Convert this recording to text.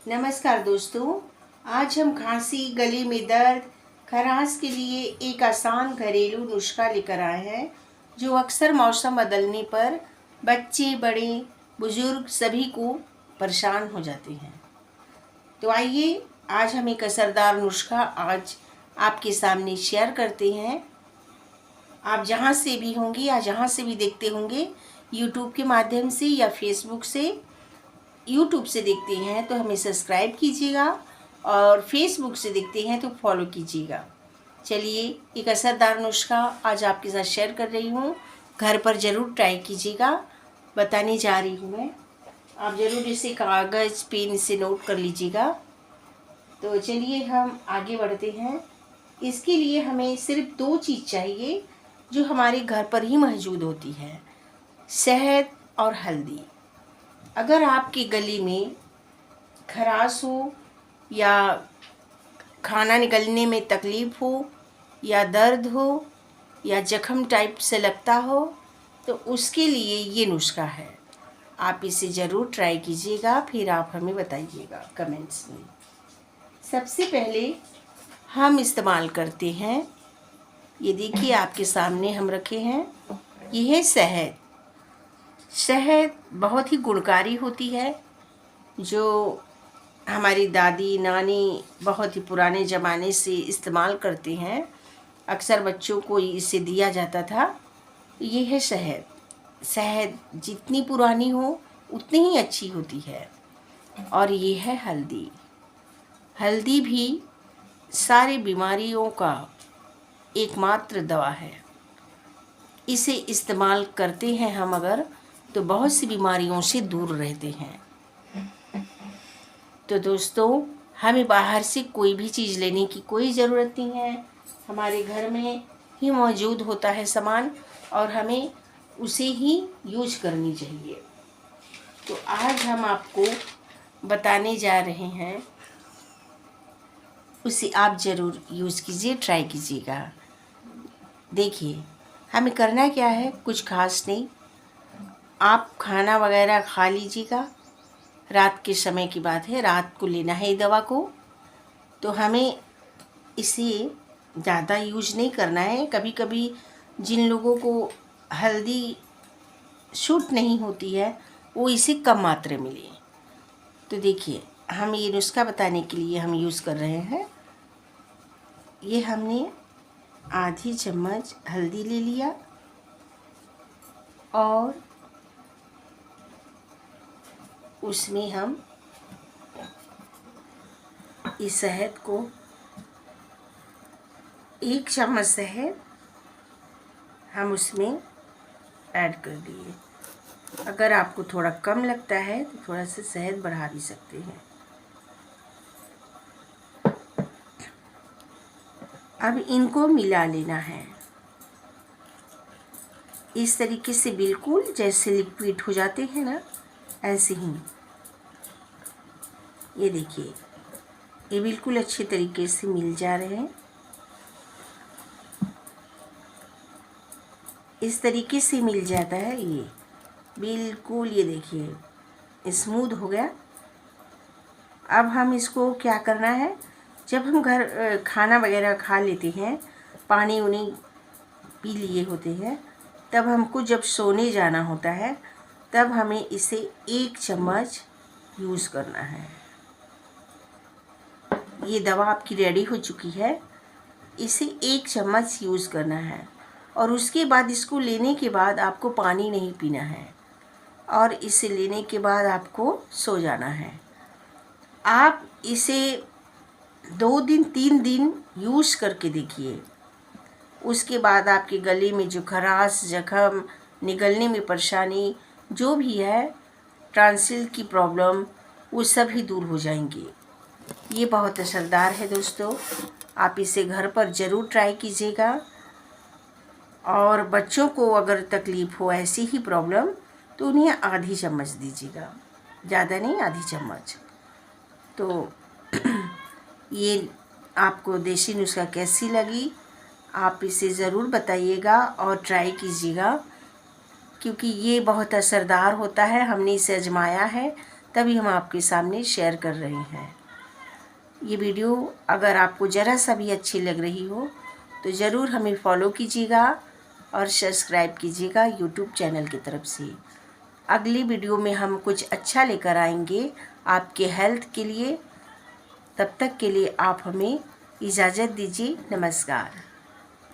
नमस्कार दोस्तों। आज हम खांसी, गले में दर्द, खराश के लिए एक आसान घरेलू नुस्खा लेकर आए हैं जो अक्सर मौसम बदलने पर बच्चे, बड़े, बुजुर्ग सभी को परेशान हो जाते हैं। तो आइए आज हम एक असरदार नुस्खा आज आपके सामने शेयर करते हैं। आप जहाँ से भी होंगे या जहाँ से भी देखते होंगे, यूट्यूब के माध्यम से या फेसबुक से, यूट्यूब से देखते हैं तो हमें सब्सक्राइब कीजिएगा और फेसबुक से देखते हैं तो फॉलो कीजिएगा। चलिए एक असरदार नुस्खा आज आपके साथ शेयर कर रही हूँ, घर पर ज़रूर ट्राई कीजिएगा। बताने जा रही हूँ मैं, आप ज़रूर इसे कागज़ पेन से नोट कर लीजिएगा। तो चलिए हम आगे बढ़ते हैं। इसके लिए हमें सिर्फ 2 चीज़ चाहिए जो हमारे घर पर ही मौजूद होती है, शहद और हल्दी। अगर आपके गले में खराश हो या खाना निकलने में तकलीफ़ हो या दर्द हो या जख्म टाइप से लगता हो तो उसके लिए ये नुस्खा है। आप इसे ज़रूर ट्राई कीजिएगा, फिर आप हमें बताइएगा कमेंट्स में। सबसे पहले हम इस्तेमाल करते हैं, ये देखिए आपके सामने हम रखे हैं, ये है शहद। शहद बहुत ही गुणकारी होती है, जो हमारी दादी नानी बहुत ही पुराने ज़माने से इस्तेमाल करते हैं। अक्सर बच्चों को इसे दिया जाता था। ये है शहद। शहद जितनी पुरानी हो उतनी ही अच्छी होती है। और ये है हल्दी। हल्दी भी सारी बीमारियों का एकमात्र दवा है। इसे इस्तेमाल करते हैं हम अगर, तो बहुत सी बीमारियों से दूर रहते हैं। तो दोस्तों, हमें बाहर से कोई भी चीज़ लेने की कोई ज़रूरत नहीं है। हमारे घर में ही मौजूद होता है सामान और हमें उसे ही यूज करनी चाहिए। तो आज हम आपको बताने जा रहे हैं, उसे आप ज़रूर यूज़ कीजिए, ट्राई कीजिएगा। देखिए हमें करना क्या है, कुछ खास नहीं। आप खाना वगैरह खा लीजिएगा, रात के समय की बात है, रात को लेना है दवा को। तो हमें इसे ज़्यादा यूज नहीं करना है। कभी कभी जिन लोगों को हल्दी शूट नहीं होती है वो इसे कम मात्रा में लें। तो देखिए हम ये नुस्खा बताने के लिए हम यूज़ कर रहे हैं। ये हमने आधी चम्मच हल्दी ले लिया और उसमें हम इस शहद को, 1 चम्मच शहद हम उसमें ऐड कर दिए। अगर आपको थोड़ा कम लगता है तो थोड़ा सा शहद बढ़ा भी सकते हैं। अब इनको मिला लेना है इस तरीके से, बिल्कुल जैसे लिक्विड हो जाते हैं ना, ऐसे ही। ये देखिए ये बिल्कुल अच्छे तरीके से मिल जा रहे हैं। इस तरीके से मिल जाता है ये बिल्कुल। ये देखिए स्मूथ हो गया। अब हम इसको क्या करना है, जब हम घर खाना वगैरह खा लेते हैं, पानी उनी पी लिए होते हैं, तब हमको जब सोने जाना होता है तब हमें इसे 1 चम्मच यूज़ करना है। ये दवा आपकी रेडी हो चुकी है, इसे 1 चम्मच यूज़ करना है। और उसके बाद इसको लेने के बाद आपको पानी नहीं पीना है और इसे लेने के बाद आपको सो जाना है। आप इसे 2 दिन 3 दिन यूज़ करके देखिए। उसके बाद आपके गले में जो खराश, जख्म, निगलने में परेशानी जो भी है, टॉन्सिल की प्रॉब्लम, वो सभी दूर हो जाएंगी। ये बहुत असरदार है दोस्तों, आप इसे घर पर ज़रूर ट्राई कीजिएगा। और बच्चों को अगर तकलीफ़ हो ऐसी ही प्रॉब्लम तो उन्हें आधी चम्मच दीजिएगा, ज़्यादा नहीं, आधी चम्मच। तो ये आपको देसी नुस्खा कैसी लगी आप इसे ज़रूर बताइएगा और ट्राई कीजिएगा, क्योंकि ये बहुत असरदार होता है। हमने इसे आजमाया है तभी हम आपके सामने शेयर कर रहे हैं। ये वीडियो अगर आपको ज़रा सा भी अच्छी लग रही हो तो ज़रूर हमें फॉलो कीजिएगा और सब्सक्राइब कीजिएगा यूट्यूब चैनल की तरफ से। अगली वीडियो में हम कुछ अच्छा लेकर आएंगे आपके हेल्थ के लिए। तब तक के लिए आप हमें इजाज़त दीजिए। नमस्कार।